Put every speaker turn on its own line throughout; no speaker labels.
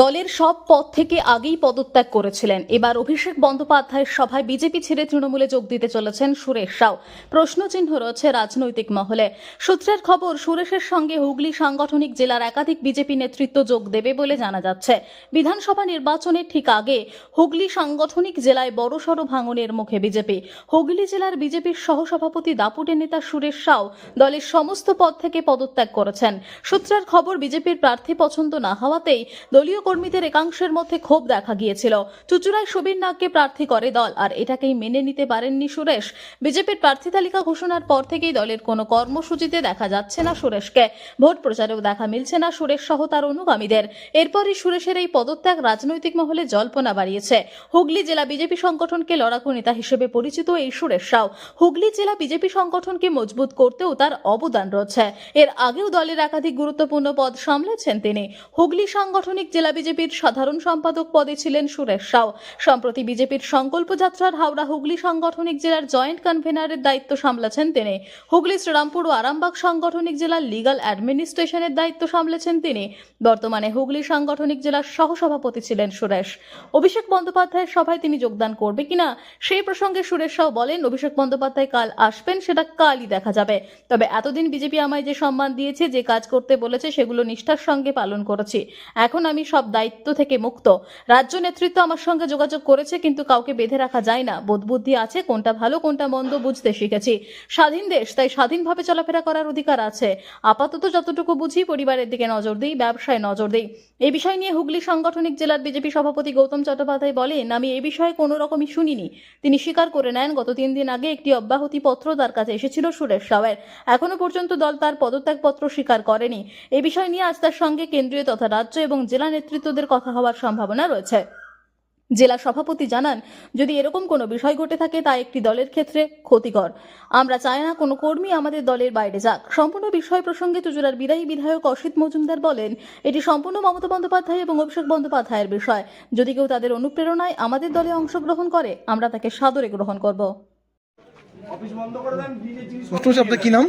দলের সব পদ থেকে আগেই পদত্যাগ করেছিলেন। এবার অভিষেক বন্দ্যোপাধ্যায়ের সভায় বিজেপি ছেড়ে তৃণমূলে যোগ দিতে চলেছেন সুরেশ সাউ। প্রশ্নচিহ্ন রয়েছে রাজনৈতিক মহলে। সূত্রের খবর, সুরেশের সঙ্গে হুগলি সাংগঠনিক জেলার একাধিক বিজেপি নেতৃত্ব যোগ দেবে বলে জানা যাচ্ছে। বিধানসভা নির্বাচনের ঠিক আগে হুগলি সাংগঠনিক জেলায় বড়সড় ভাঙনের মুখে বিজেপি। হুগলি জেলার বিজেপির সহসভাপতি দাপুটে নেতা সুরেশ সাউ দলের সমস্ত পদ থেকে পদত্যাগ করেছেন। সূত্রের খবর, বিজেপির প্রার্থী পছন্দ না হওয়াতেই দলীয় কর্মীদের একাংশের মধ্যে ক্ষোভ দেখা গিয়েছিল। চুঁচুড়ায় সুবীর নাগকে প্রার্থী করে দল, আর এটাকেই মেনে নিতে পারেননি সুরেশ। বিজেপির প্রার্থী তালিকা ঘোষণার পর থেকেই দলের কোনো কর্মসূচিতে দেখা যাচ্ছে না সুরেশকে। ভোট প্রচারেও দেখা মিলছে না সুরেশ সহ তার অনুগামীদের। এরপরই সুরেশের এই পদত্যাগ রাজনৈতিক মহলে জল্পনা বাড়িয়েছে। হুগলি জেলা বিজেপি সংগঠনকে লড়াকু নেতা হিসেবে পরিচিত এই সুরেশ সাউ হুগলি জেলা বিজেপি সংগঠনকে মজবুত করতেও তার অবদান রয়েছে। এর আগেও দলের একাধিক গুরুত্বপূর্ণ পদ সামলেছেন তিনি। হুগলি সাংগঠনিক জেলা বিজেপির সাধারণ সম্পাদক পদে ছিলেন সুরেশ সাউ। সম্প্রতি বিজেপির সংকল্প যাত্রার হাওড়া হুগলি সাংগঠনিক জেলার জয়েন্ট কনভেনারের দায়িত্ব সামলাছেন তিনি। হুগলি শ্রীরামপুর ও আরামবাগ সাংগঠনিক জেলার লিগাল অ্যাডমিনিস্ট্রেশনের দায়িত্ব সামলেছেন তিনি। বর্তমানে হুগলি সাংগঠনিক জেলার সহসভাপতি ছিলেন সুরেশ। অভিষেক বন্দ্যোপাধ্যায়ের সভায় তিনি যোগদান করবে কিনা সেই প্রসঙ্গে সুরেশ সাউ বলেন, অভিষেক বন্দ্যোপাধ্যায় কাল আসবেন, সেটা কালই দেখা যাবে। তবে এতদিন বিজেপি আমায় যে সম্মান দিয়েছে, যে কাজ করতে বলেছে, সেগুলো নিষ্ঠার সঙ্গে পালন করেছি। এখন আমি সব দায়িত্ব থেকে মুক্ত। রাজ্য নেতৃত্ব আমার সঙ্গে যোগাযোগ করেছে, কিন্তু কাউকে বেঁধে রাখা যায় না। বোধবুদ্ধি আছে, কোনটা ভালো কোনটা মন্দ বুঝতে শিখেছি। স্বাধীন দেশ, তাই স্বাধীনভাবে চলাফেরা করার অধিকার আছে। আপাতত যতটুকু বুঝি, পরিবারের দিকে নজর দিই, ব্যবসায় নজর দিই। এই বিষয় নিয়ে হুগলি সাংগঠনিক জেলার বিজেপি সভাপতি গৌতম চট্টোপাধ্যায় বলেন, আমি এই বিষয়ে কোনো রকমই শুনিনি। তিনি স্বীকার করে নেন, গত 3 দিন আগে একটি অব্যাহতি পত্র তার কাছে এসেছিল সুরেশ সাউয়ের। এখনো পর্যন্ত দল তার পদত্যাগপত্র স্বীকার করেনি। এই বিষয় নিয়ে আজ তার সঙ্গে কেন্দ্রীয় তথা রাজ্য এবং জেলা নেতৃত্বদের কথা হওয়ার সম্ভাবনা রয়েছে। জেলা সভাপতি জানান, যদি এরকম কোনো বিষয় ঘটে থাকে তা একটি দলের ক্ষেত্রে ক্ষতিকর। আমরা চাই না কোনো কর্মী আমাদের দলের বাইরে যাক। সম্পূর্ণ বিষয় প্রসঙ্গে চুঁচুড়ার বিদায়ী বিধায়ক অসিত মজুমদার বলেন, এটি সম্পূর্ণ মমতা বন্দ্যোপাধ্যায় এবং অভিষেক বন্দ্যোপাধ্যায়ের বিষয়। যদি কেউ তাদের অনুপ্রেরণায় আমাদের দলে অংশগ্রহণ করে, আমরা তাকে সাদরে গ্রহণ করব।
আপনার কি নাম?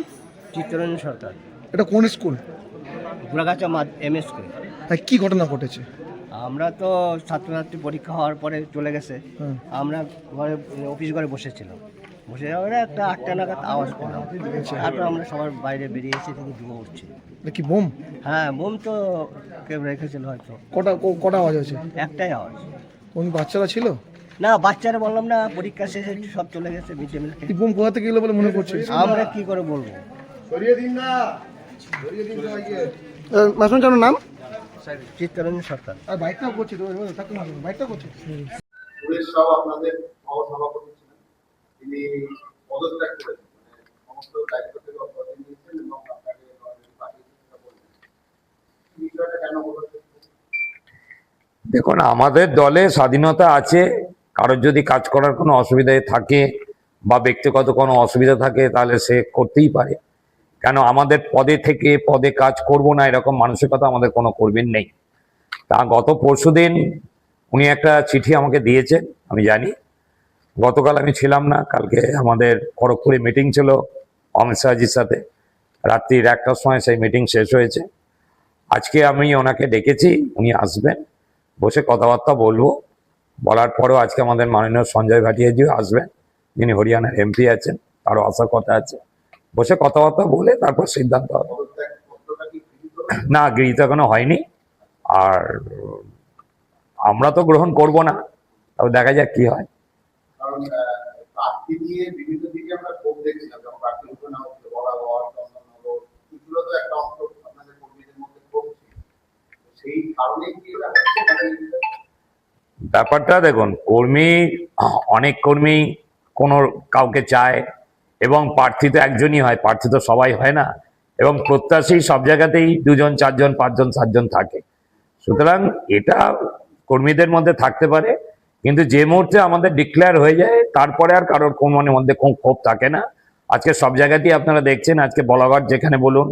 চিত্তরঞ্জন সরকার,
এটা কোন school?
Ghoragacha M S school.
হ্যাঁ, কি ঘটনা ঘটেছে?
আমরা তো ছাত্রছাত্রী পরীক্ষা হওয়ার পরে চলে গেছে। আমরা অফিস ঘরে বসেছিলাম। বসে যাওয়ার একটা 8টা নাগাদ আওয়াজ পেলাম। তারপর আমরা সবার বাইরে বেরিয়ে এসে থেকে ধোঁয়া উঠছে।
কি বোম?
হ্যাঁ, বোম তো কেউ রেখেছিল হয়তো।
কটা আওয়াজ হয়েছে?
একটাই আওয়াজ।
কোন বাচ্চারা ছিল?
না, বাচ্চারা বললাম না, পরীক্ষা শেষে সব চলে গেছে মিড ডে মিল খেয়ে।
বোম কোথা থেকে এলো বলে মনে করছে?
আমরা কি করে বলবো?
মাসুম নাম
চিত্তরঞ্জন সরকার।
আর বাইকটাও করছে তো, বাইকটা করছে।
সুরেশ সাউ আপনাদের সহসভাপতি ছিলেন, তিনি পদত্যাগ করেছেন, সমস্ত দায়িত্ব থেকে অব্যাহতি নিয়েছেন এবং আপনাকে পাঠিয়ে চেষ্টা করবেন। এই বিষয়টা কেন বলেছেন?
দেখুন, আমাদের দলে স্বাধীনতা আছে। কারোর যদি কাজ করার কোনো অসুবিধা থাকে বা ব্যক্তিগত কোনো অসুবিধা থাকে, তাহলে সে করতেই পারে। কেন আমাদের পদে থেকে পদে কাজ করব না, এরকম মানসিকতা আমাদের কোনো কর্মীর নেই। তা গত পরশুদিন উনি একটা চিঠি আমাকে দিয়েছেন, আমি জানি। গতকাল আমি ছিলাম না, কালকে আমাদের খড়গপুরে মিটিং ছিল অমিত শাহজির সাথে। রাত্রির 1টার সময় সেই মিটিং শেষ হয়েছে। আজকে আমি ওনাকে ডেকেছি, উনি আসবেন, বসে কথাবার্তা বলবো। বলার পরেও আজকে আমাদের মাননীয় সঞ্জয় ভাটিয়াজিও আসবেন, যিনি হরিয়ানার এমপি আছেন, তারও আসার কথা আছে। বসে কথাবার্তা বলে তারপর সিদ্ধান্ত হবে। না, গৃহীত এখনো হয়নি, আর আমরা তো গ্রহণ করব না, তবে দেখা যাক কি হয়।
কারণ প্রার্থী দিয়ে বিভিন্ন দিকে আমরা ক্ষোভ দেখছিলাম, যখন প্রার্থী ঘোষণা হচ্ছে, বরাবর চন্দননগর, এগুলো তো একটা অংশ আপনাদের কর্মীদের মধ্যে ক্ষোভ ছিল। সেই কারণেই কি এটা হচ্ছে?
ব্যাপারটা দেখুন, অনেক কর্মী কোনো কাউকে চায়, এবং প্রার্থী তো একজনই হয়, প্রার্থী তো সবাই হয় না, এবং প্রত্যাশী সব জায়গাতেই 2 জন 4 জন 5 জন 7 জন থাকে। সুতরাং এটা কর্মীদের মধ্যে থাকতে পারে, কিন্তু যে মুহূর্তে আমাদের ডিক্লেয়ার হয়ে যায়, তারপরে আর কারোর মনের মধ্যে ক্ষোভ থাকে না। আজকে সব জায়গাতেই আপনারা দেখছেন, আজকে বলাঘাট যেখানে বলুন,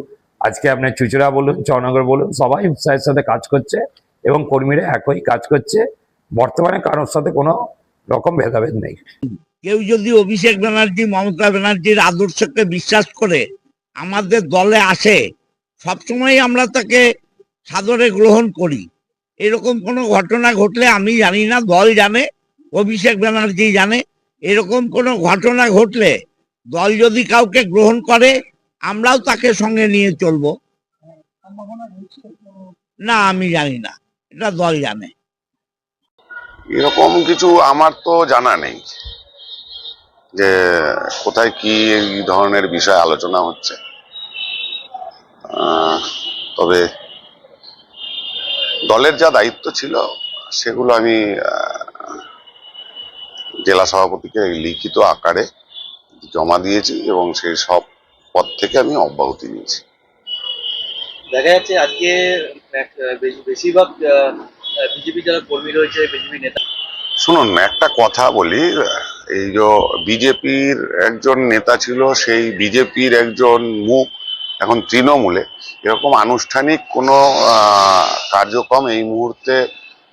আজকে আপনার চুঁচুড়া বলুন, চৌনগর বলুন, সবাই উৎসাহের সাথে কাজ করছে এবং কর্মীরা একই কাজ করছে। বর্তমানে কারোর সাথে কোনো রকম ভেদাভেদ নেই।
কেউ যদি অভিষেক ব্যানার্জি, মমতা ব্যানার্জির আদর্শকে বিশ্বাস করে আমাদের দলে আসে, সবসময় আমরা তাকে সাদরে গ্রহণ করি। এরকম কোনো ঘটনা ঘটলে আমি জানি না, দল জানে, অভিষেক ব্যানার্জি জানে। এরকম কোনো ঘটনা ঘটলে দল যদি কাউকে গ্রহণ করে আমরাও তাকে সঙ্গে নিয়ে চলবো। না, আমি জানি না, এটা দল জানে।
এরকম কিছু আমার তো জানা নেই যে কোথায় কি এই ধরনের বিষয় আলোচনা হচ্ছে। তবে দলের যা দায়িত্ব ছিল সেগুলো আমি জেলা সভাপতিকে লিখিত আকারে জমা দিয়েছি এবং সেই সব পদ থেকে আমি অব্যাহতি নিয়েছি।
দেখা যাচ্ছে আজকে বেশিরভাগ বিজেপি যারা কর্মী রয়েছে, বিজেপি নেতা।
শুনুন, একটা কথা বলি, এই যে বিজেপির একজন নেতা ছিল, সেই বিজেপির একজন মুখ এখন তৃণমূলে, এরকম আনুষ্ঠানিক কোনো কার্যক্রম এই মুহূর্তে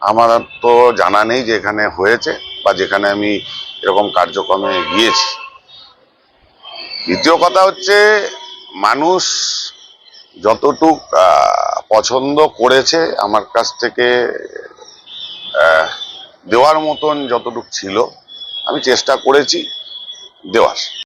আমার তো জানা নেই যে এখানে হয়েছে বা যেখানে আমি এরকম কার্যক্রমে গিয়েছি। দ্বিতীয় কথা হচ্ছে, মানুষ যতটুক পছন্দ করেছে আমার কাছ থেকে দেওয়ার মতন যতটুক ছিল আমি চেষ্টা করেছি দেওয়ার।